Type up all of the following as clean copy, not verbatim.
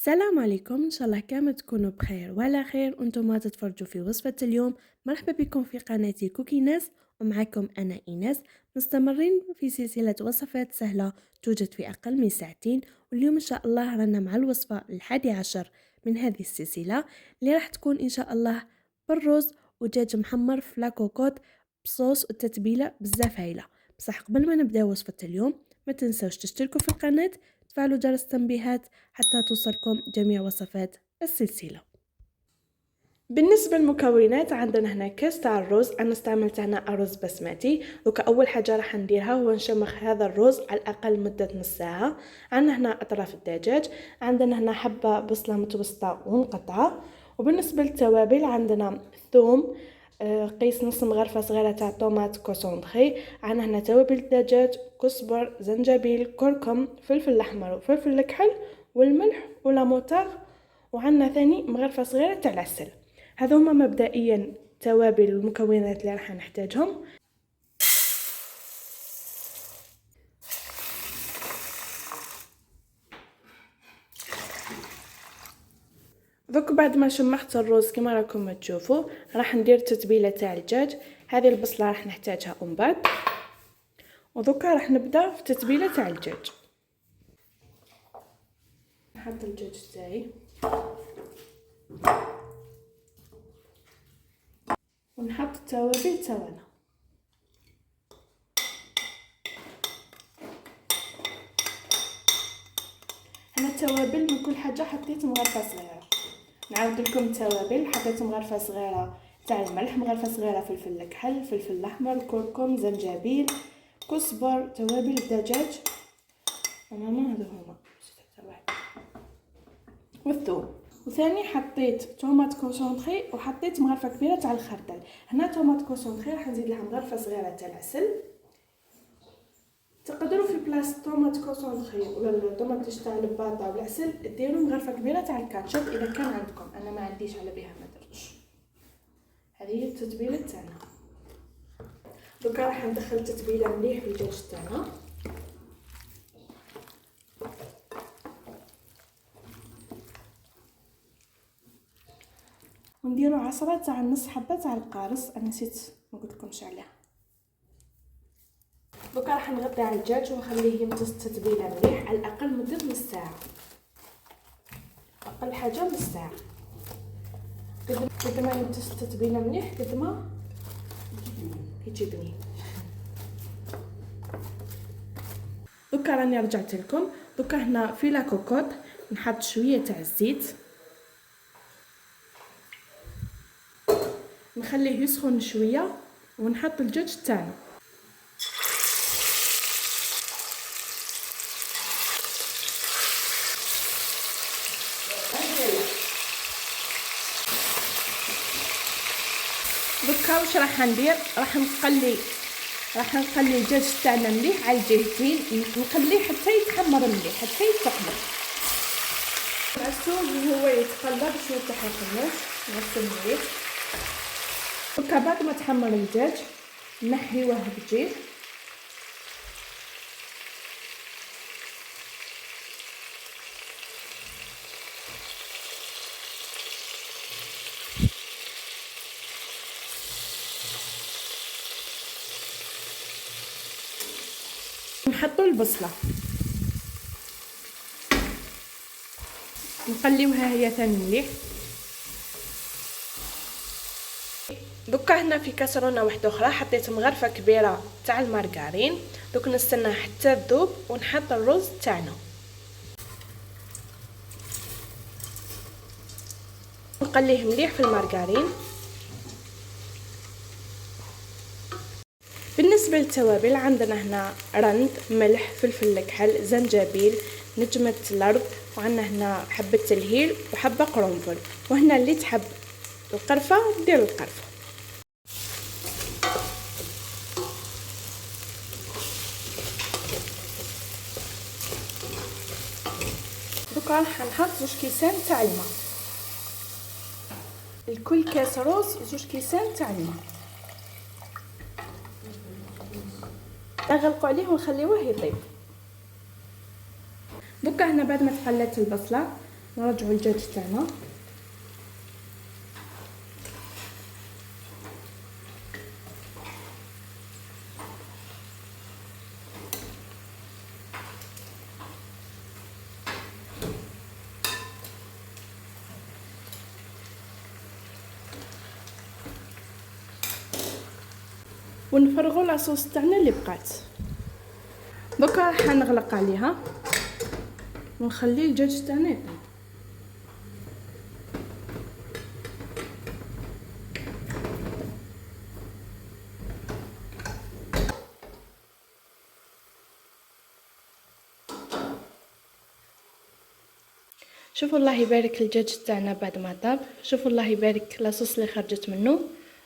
السلام عليكم، ان شاء الله كامل تكونوا بخير وعلى خير وانتم تتفرجوا في وصفة اليوم. مرحبا بكم في قناتي كوكي ناس، ومعكم انا ايناس. مستمرين في سلسلة وصفات سهلة توجد في اقل من ساعتين، واليوم ان شاء الله رانا مع الوصفة 11 من هذه السلسلة اللي راح تكون ان شاء الله بالرز ودجاج محمر في لاكوكوت بصوص وتتبيلة بزاف هايلة. بصح قبل ما نبدا وصفة اليوم ما تنسوش تشتركوا في القناة، تفعلوا جرس التنبيهات حتى توصلكم جميع وصفات السلسلة. بالنسبة للمكونات عندنا هنا كاس تاع الرز. انا استعملت هنا الرز بسمتي. دوكا اول حاجة راح نديرها هو نشمخ هذا الرز على الاقل مدة نص ساعة. عندنا هنا اطراف الدجاج، عندنا هنا حبة بصلة متوسطة ومقطعة. وبالنسبة للتوابل عندنا ثوم، قيس نص مغرفة صغيرة تاع طوماط كونسونطري. عندنا هنا توابل الدجاج، كزبر، زنجبيل، كركم، فلفل الاحمر وفلفل الكحل والملح ولاموطاغ. وعندنا ثاني مغرفة صغيرة تاع العسل. هذا هما مبدئيا توابل المكونات اللي راح نحتاجهم. دوك بعد ما شمحت الرز كما راكم تشوفوا راح ندير التتبيله تاع الدجاج. هذه البصله راح نحتاجها من بعد. ودوكا راح نبدا في التتبيله تاع الدجاج. نحط الدجاج تاعي ونحط التوابل تاعنا. انا التوابل من كل حاجه حطيت مغرفه صغيره. نعاود لكم التوابل، حطيت مغرفه صغيره تاع الملح، مغرفه صغيره فلفل الكحل، فلفل الاحمر، كركم، زنجبيل، كزبر، توابل الدجاج، هذو هما والثوم. وثاني حطيت طوماط كونسونطري وحطيت مغرفه كبيره تاع الخردل. هنا طوماط كونسونطري راح نزيد لها مغرفه صغيره تاع العسل. تقدروا في بلاصه طوماط كونسونطري ولا الطوماط تاع الباطا والعسل ديروا مغرفه كبيره تاع الكاتشب اذا كان عندكم. انا ما عنديش على بها ما درتش. هذه هي التتبيله تاعنا. دوكا راح ندخل التتبيله مليح في الدجاج تاعنا. ونديرو عصره تاع نص حبه تاع القارص، انا نسيت ما قلتلكمش عليها. دوكا راح نغطي على الدجاج ونخليه يمتص التتبيله مليح على الاقل مده نص ساعه، اقل حاجه نص ساعه. قد ما يمتص التتبيله مليح قد ما يجي بنين. دوكا راني رجعت لكم. دوكا هنا في لاكوكوط نحط شويه تاع الزيت، نخليه يسخن شويه ونحط الدجاج تاعنا. دوكا واش راح ندير؟ راح نقلي الدجاج تاعنا مليح على الجهتين، نقليه حتى يتحمر مليح، حتى يتحمر. نعسوه وهو يتقلى باش ما يتحرقناش، نغسل مليح. دوكا بعد ما تحمر الدجاج نحيوه بالجير. نحطوا البصله نقليوها هي ثاني مليح. دوكا هنا في كاسرونه واحده اخرى حطيت مغرفه كبيره تاع المارغرين. دوك نستنى حتى تذوب ونحط الرز تاعنا، نقليه مليح في المارغرين. بالنسبه للتوابل عندنا هنا رند، ملح، فلفل الكحل، زنجبيل، نجمه الارض، وعندنا هنا حبه الهيل وحبه قرنفل. وهنا اللي تحب القرفه دير القرفه. دوكا راح نحط 2 كيسان تاع الماء، لكل كاس رز 2 كيسان تاع الماء. نغلقوا عليه ونخليوه يطيب. دوكا هنا بعد ما تقلات البصله نرجعوا الدجاج تاعنا. ونفرغوا لاصوص تاعنا اللي بقات. دوكا راح نغلق عليها ونخلي الدجاج تاعنا يطيب. شوفوا الله يبارك الدجاج تاعنا بعد ما طاب. شوفوا الله يبارك لاصوص اللي خرجت منه.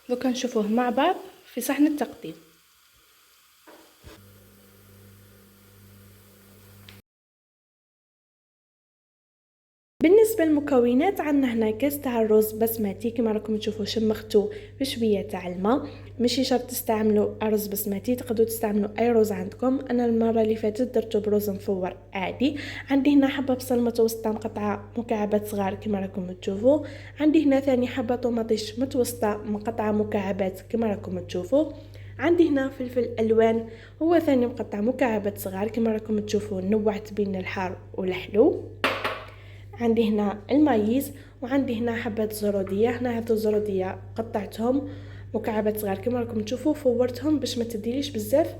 دوكا نشوفوه مع بعض في صحن التقديم. بالنسبه للمكونات عندنا هنا كاس تاع الرز بسمتي كما راكم تشوفوا شمختو بشويه تاع الماء. ماشي شرط تستعملوا رز بسمتي، تقدروا تستعملوا اي رز عندكم. انا المره اللي فاتت درته برز مفور عادي. عندي هنا حبه بصل متوسطه مقطعه مكعبات صغار كما راكم تشوفوا. عندي هنا ثاني حبه طوماطيش متوسطه مقطعه مكعبات كما راكم تشوفوا. عندي هنا فلفل الوان هو ثاني مقطع مكعبات صغار كما راكم تشوفوا. نوعت بين الحار والحلو. عندي هنا المايز وعندي هنا حبة زرودية. هنا هاد الزرودية قطعتهم مكعبات صغار كما راكم تشوفوا. فورتهم باش ما تديليش بزاف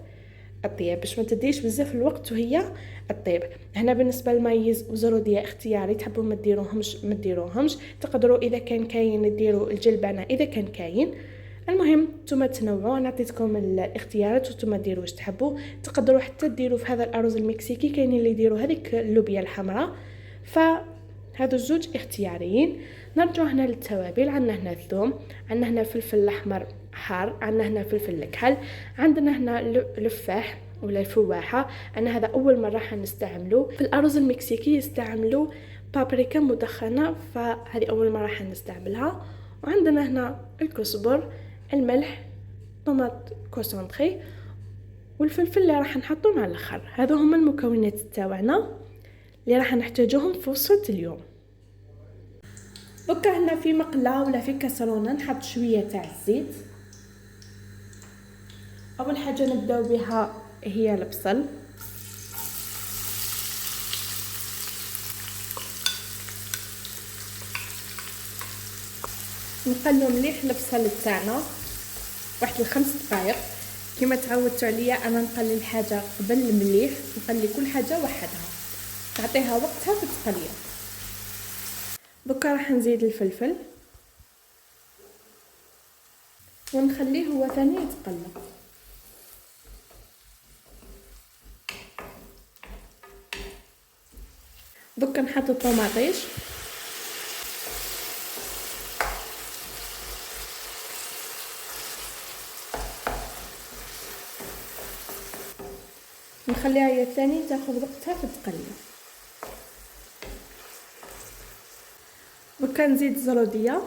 الطيب، باش ما تديش بزاف الوقت وهي الطيب. هنا بالنسبه للمايز وزروديه اختياري، تحبوا ما ديروهمش. تقدروا اذا كان كاين ديروا الجلبانه اذا كان كاين. المهم نتوما تنوعوا، انا عطيتكم الاختيارات وانتوما ديروا واش تحبوا. تقدروا حتى ديروا في هذا الارز المكسيكي كاينين اللي يديروا هذيك اللوبيا الحمراء، فهذو الزوج اختياريين. نرجع هنا للتوابل. عندنا هنا الثوم، عندنا هنا فلفل الاحمر حار، عندنا هنا فلفل الكحل، عندنا هنا لفاح ولا الفواحه. انا هذا اول مره حنستعمله في الارز المكسيكي، يستعملوا بابريكا مدخنه، فهذه اول مره حنستعملها. وعندنا هنا الكزبر، الملح، طماط كونسونطري والفلفل اللي راح نحطه مع الاخر. هذو هما المكونات تاعنا اللي راح نحتاجوهم في وصفه اليوم. دوكا هنا في مقله ولا في كاسرونه نحط شويه تاع الزيت. اول حاجه نبداو بها هي البصل. نقلو مليح البصل تاعنا واحد ل5 دقائق. كما تعودتوا عليا انا نقلي الحاجه قبل مليح، نقلي كل حاجه وحدها، نعطيها وقتها في التقليه. دوكا راح نزيد الفلفل ونخليه هو ثاني يتقلى. دوكا نحط الطماطيش، نخليها هي ثاني تاخذ وقتها في التقليه. دوكا نزيد الزروديه.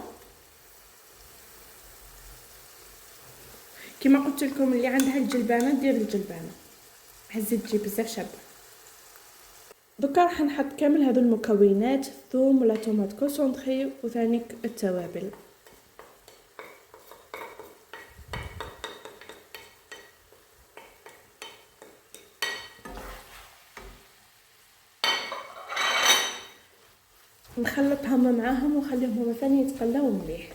كما قلت لكم اللي عندها الجلبانه دير الجلبانه، هزيد تجي بزاف شابه. دوكا راح نحط كامل هذو المكونات، الثوم ولا طوماط كونسونطري وثاني التوابل. نخلطهم معاهم ونخليهم هما ثاني يتقلاو مليح.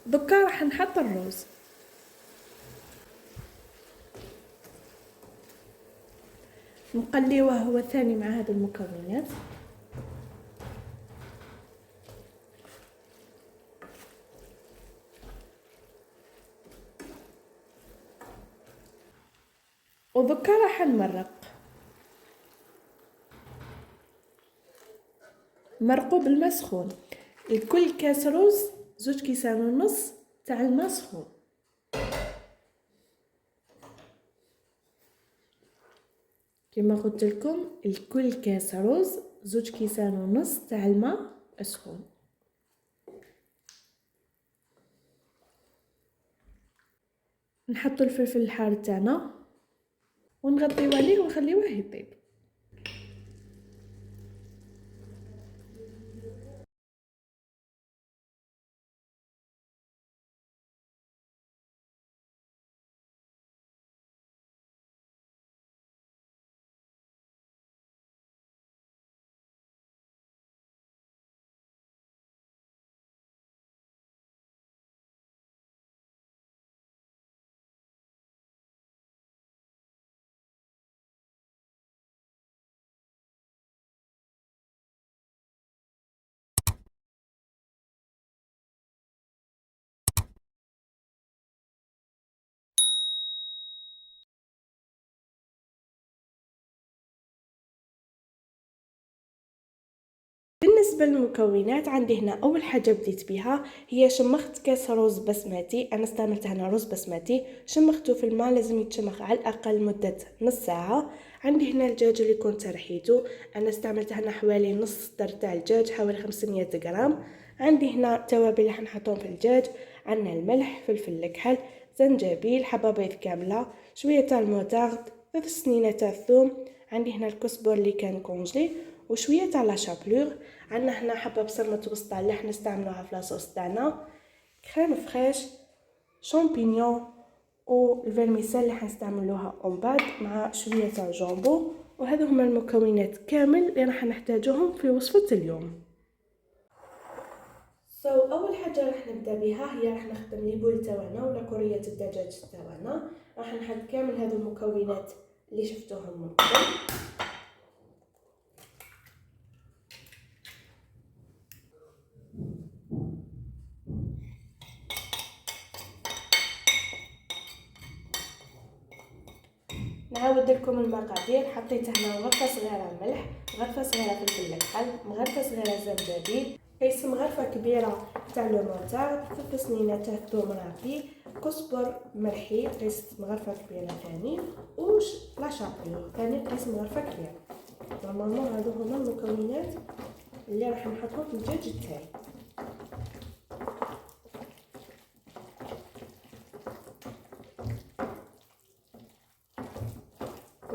دوكا راح نحط الرز. نقليوه هو ثاني مع هذه المكونات. ودوكا راح نمرقو بالماء سخون. لكل كاس رز 2 كيسان ونص تاع الماء سخون. كما قلت لكم لكل كاس رز 2 كيسان ونص تاع الماء سخون. نحطوا الفلفل الحار تاعنا ونغطيو عليه ونخليوه يطيب. بالنسبة للمكونات عندي هنا أول حاجة بديت بها هي شمخت كاس رز بسمتي. أنا استعملت هنا رز بسمتي، شمخته في الماء، لازم يتشمخ على الأقل مدة نص ساعة. عندي هنا الدجاج اللي كنت رحيته، أنا استعملت هنا حوالي نص صدر تاع الدجاج، حوالي 500 غرام. عندي هنا توابل اللي حنحطهم في الدجاج، عندنا الملح، فلفل الكحل، زنجبيل، حبة بيض كاملة، شوية تاع الموتارد، 3 سنينة تاع الثوم. عندي هنا الكزبر اللي كان كونجلي وشويه تاع لا شابلور. عندنا هنا حبه بصل متوسطه اللي حنا نستعملوها في لاصوص تاعنا، كريم فريش، شامبينيون، والفيرميسيل اللي حنستعملوها اون بعد، مع شويه تاع جامبو. وهذو هما المكونات كامل اللي راح نحتاجوهم في وصفه اليوم. اول حاجه راح نبدا بها هي راح نخدم لي بول تاعنا ولا كوريه الدجاج تاعنا. راح نحط كامل هذو المكونات اللي شفتوهم من قبل. نعاود لكم المقادير. حطيت هنا غرفه صغيره ملح، غرفه صغيره فلفل الكحل، غرفه صغيره زنجبيل، قيس غرفه كبيره تاع لومونتار، 3 سنينه تاع الثوم رافي، كزبر مرحي قيس غرفه كبيره ثاني، وش لا شابلور ثاني قيس غرفه كبيره. نورمالمون هادو هما المكونات اللي راح نحطهم في الدجاج تاعي.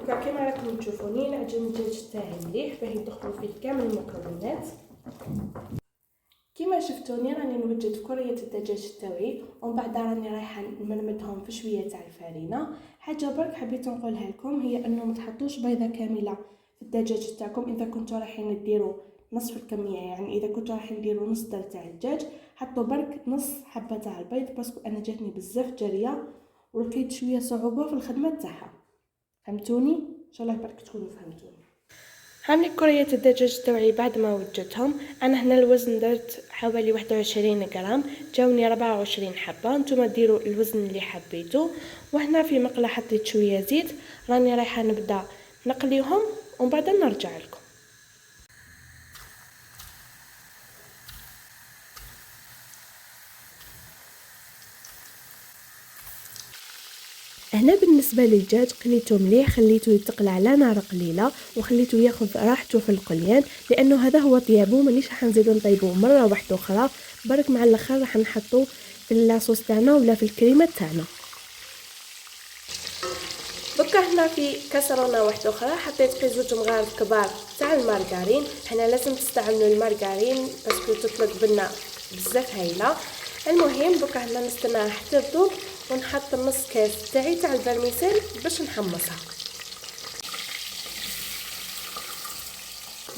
كما راكم تشوفوني نعجن الدجاج تاعي مليح باه يدخلوا فيه كامل المكونات. كما شفتوني راني نوجد كريه الدجاج تاعي، ومن بعد راني رايحه نمرمدهم في شويه تاع الفرينه. حاجه برك حبيت نقولها لكم هي انه ما تحطوش بيضه كامله في الدجاج تاعكم. اذا كنتوا رايحين ديروا نصف الكميه، يعني اذا كنتوا رايحين ديروا نص در تاع الدجاج، حطوا برك نص حبه تاع البيض، باسكو انا جاتني بزاف جريه ولقيت شويه صعوبه في الخدمه تاعها. فهمتوني؟ ان شاء الله برك تكونوا فهمتوني. هاملي كرية الدجاج تاعي بعد ما وجدتهم. انا هنا الوزن درت حوالي 21 غرام، جاوني 24 حبه. نتوما ديروا الوزن اللي حبيتو. وهنا في مقله حطيت شويه زيت، راني رايحه نبدا نقليهم ومن بعد نرجع لكم. هنا بالنسبه للدجاج قليته مليح، خليته يتقلى على نار قليله وخليته ياخذ راحته في القليان، لانه هذا هو طيابو. مانيش راح نزيدو نطيبوه مره واحده اخرى، برك مع الاخر راح نحطو في اللاصوص تاعنا ولا في الكريمه تاعنا. دوكا هنا في كاسرونه واحده اخرى حطيت في 2 مغارف كبار تاع المارغرين. هنا لازم تستعملوا المارغرين باسكو تطلق بنا بزاف هايله. المهم دوكا هنا نستناها حتى تذوب، ونحط نص كاس تاعي تاع الفرميسيل باش نحمصها.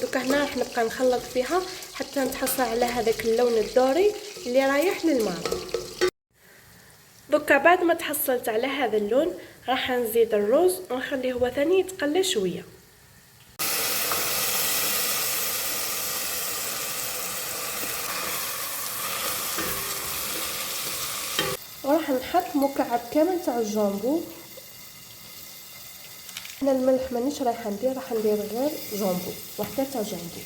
دوكا هنا راح نبقى نخلط فيها حتى نتحصل على هذاك اللون الدوري اللي رايح للماء. دوكا بعد ما تحصلت على هذا اللون راح نزيد الرز ونخليه هو ثاني يتقلى شويه. وراح نحط مكعب كامل تاع الجامبو. انا الملح مانيش رايحه ندير، راح ندير غير جامبو وحده تاع جامبو.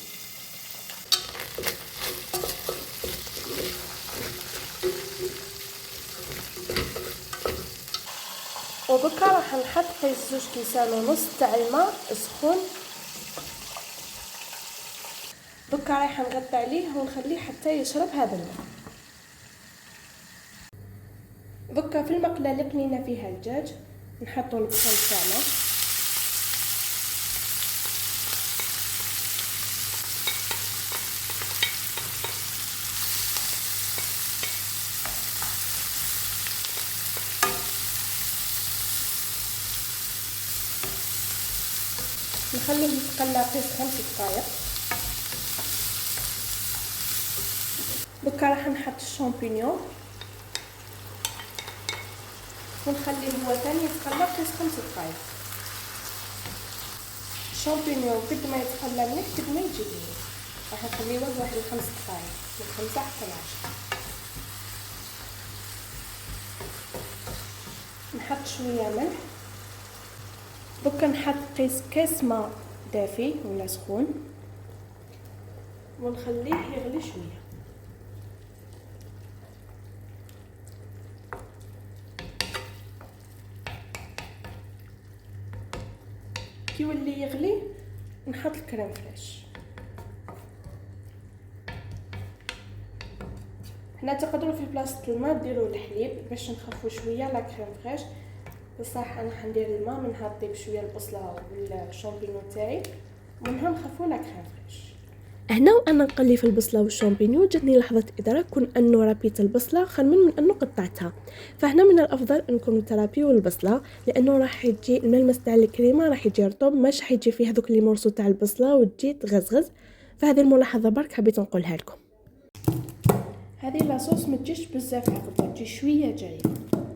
ودوكا راح نحط قيس 2 كيسان ونص تاع الماء سخون. دوكا رايحه نغطي عليه ونخليه حتى يشرب هذا الماء. دوكا في المقله اللي قلينا فيها الدجاج نحطوا البصل تاعنا، نخليه يتقلى قيس 5 دقائق. دوكا راح نحط الشامبينيون ونخليه هو ثاني يتقلى قيس 5 دقائق. الشامبينيون قد ما يتقلى مليح قد ما يجي بنين. راح نخليه واحد 5 دقائق من 5 حتى 10. نحط شويه ملح. دوكا نحط قيس كاس ماء دافي ولا سخون ونخليه يغلي شويه. كي يولي يغلي نحط الكريم فريش. حنا تقدروا في بلاصه الماء ديروا الحليب باش نخفوا شويه لا كريم فريش، بصح انا حندير الماء منها نطيب شويه البصله والشامبينيون تاعي ومنها نخفوا لا كريم فريش. هنا وانا نقلي في البصله والشامبينيون جاتني لحظه ادراك كون انه ربيت البصله خير من انه قطعتها. فهنا من الافضل انكم ترابيو البصله لانه راح يجي الملمس تاع الكريمه راح يجي رطب، مش حيجي فيه هذوك لي مورسو تاع البصله وتجي تغزغز. فهذه الملاحظه برك حبيت نقولها لكم. هذه لاصوص ما تجيش بزاف عقبه، تجي شويه جايه.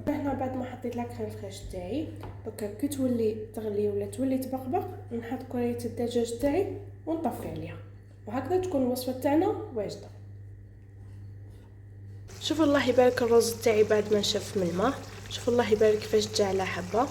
هنا بعد ما حطيت لا كريم فريش تاعي دوكا كي تولي تغلي ولا تولي تبقبق نحط كريه الدجاج تاعي ونطفي عليها، وهكذا تكون الوصفه تاعنا واجده. شوفوا الله يبارك الرز تاعي بعد ما نشف من الماء، شوفوا الله يبارك كيفاش جا على حبه.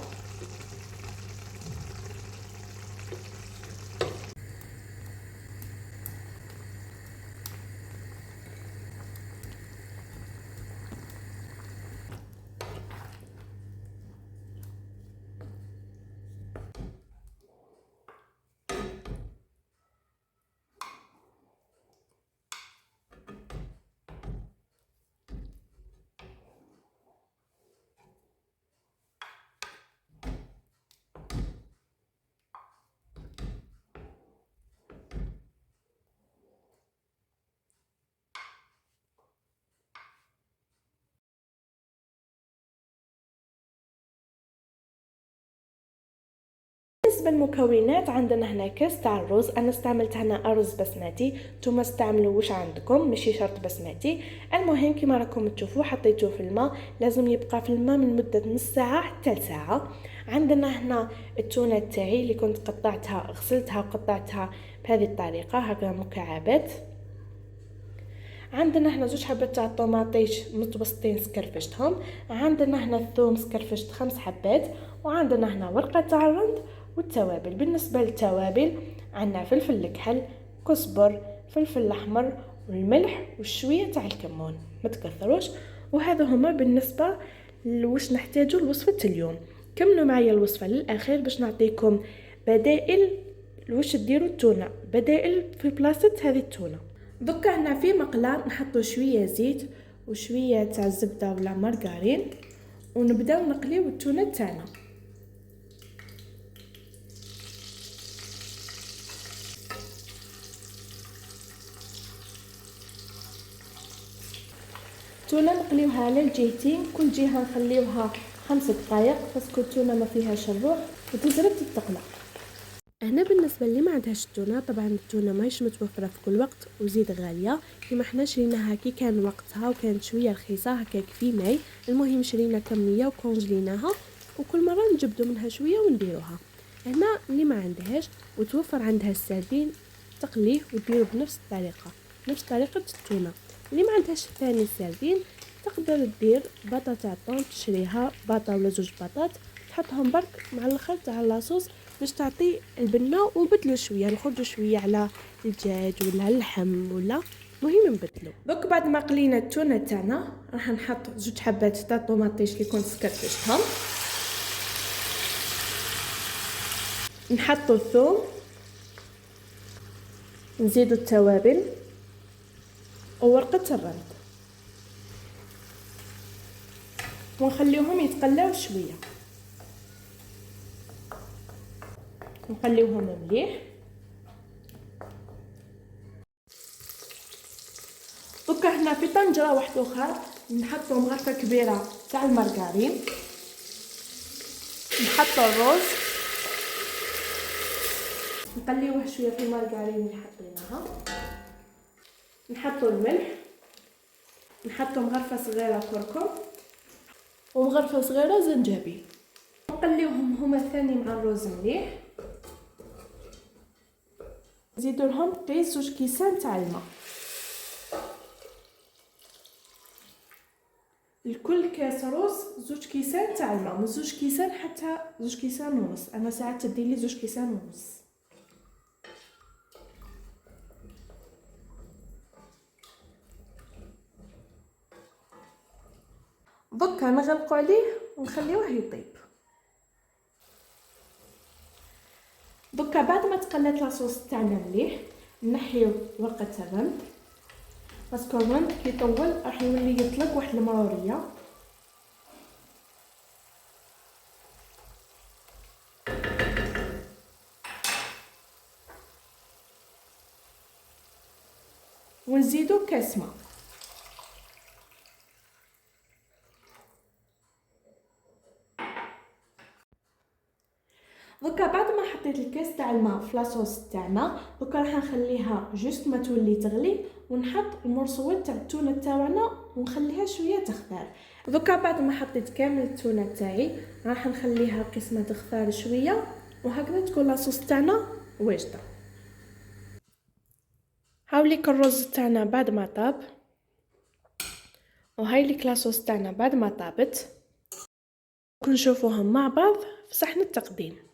بالنسبه للمكونات عندنا هنا كاس تاع الرز، انا استعملت هنا ارز بسمتي، نتوما استعملوا واش عندكم ماشي شرط بسمتي. المهم كيما راكم تشوفوا حطيتوه في الماء، لازم يبقى في الماء من مده نص ساعه حتى ساعه. عندنا هنا التونه تاعي اللي كنت قطعتها غسلتها وقطعتها بهذه الطريقه هكذا مكعبات. عندنا هنا زوج حبات تاع الطوماطيش متوسطين سكرفشتهم. عندنا هنا الثوم سكرفشت 5 حبات. وعندنا هنا ورقه تاع الرند والتوابل. بالنسبه للتوابل عندنا فلفل الكحل، كزبر، فلفل الاحمر والملح وشويه تاع الكمون، ما تكثروش. وهذا هما بالنسبه لواش نحتاجو لوصفه اليوم. كملوا معايا الوصفه للاخير باش نعطيكم بدائل واش ديروا التونه، بدائل في بلاصه هذه التونه. دوكا هنا في مقله نحطوا شويه زيت وشويه تاع الزبده ولا مارغرين ونبداو نقليو التونه تاعنا. التونه نقليوها على الجهتين، كل جهه نخليوها 5 دقائق باسكو التونه ما فيهاش الروح وتزرب تتقلى. هنا بالنسبه اللي ما عندهاش التونه، طبعا التونه ماهيش متوفره في كل وقت وزيد غاليه، كيما حنا شريناها كي كان وقتها وكانت شويه رخيصه هكاك في ماي. المهم شرينا كميه وكونجليناها وكل مره نجبدوا منها شويه ونديروها. هنا اللي ما عندهاش وتوفر عندها السردين تقليه وديروا بنفس الطريقه، نفس طريقه التونه. اللي ما عندهاش ثاني السردين تقدر دير باطا تاع طون، تشريها باطا ولا زوج باطات تحطهم برك مع الاخر تاع لاصوص باش تعطي البنه، وبدلوا شويه نخرجوا شويه على الدجاج ولا اللحم ولا مهم نبدلوا. دوك بعد ما قلينا التونه تاعنا راح نحط زوج حبات تاع الطوماطيش اللي كنت سكرفشتهم، نحطوا الثوم، نزيدوا التوابل وورقه الرند ونخليوهم يتقلاو شويه، نخليوهم مليح. دوكا هنا في طنجره واحده اخرى نحطوا مغرفه كبيره تاع المارغرين، نحطوا الرز نقليوه شويه في المارغرين اللي حطيناها، نحطوا الملح، نحطوا مغرفه صغيره كركم ومغرفه صغيره زنجبيل، نقليوهم هما الثاني مع الروز مليح. نزيدوا لهم قيس 2 كيسان تاع الماء، لكل كاس رز 2 كيسان تاع الماء، من 2 كيسان حتى 2 كيسان ونص. انا ساعات تدير لي 2 كيسان ونص. دوكا نغلقوا عليه ونخليوه يطيب. دوكا بعد ما تقلات لاصوص تاعنا مليح نحيو ورقه الرند، باسكو الرند كي يطول راح يولي يطلق واحد المروريه. ونزيدو كاس ماء. دوكا بعد ما حطيت الكاس تاع الماء في لاصوص تاعنا، دوكا راح نخليها جوست ما تولي تغلي، ونحط المرصوات تاع التونه تاعنا ونخليها شويه تخفر. دوكا بعد ما حطيت كامل التونه تاعي راح نخليها قسمه تخفر شويه، وهكذا تكون لاصوص تاعنا واجده. هاوليك الرز تاعنا بعد ما طاب، وهاي ليك لاصوص تاعنا بعد ما طابت. نشوفوهم مع بعض في صحن التقديم.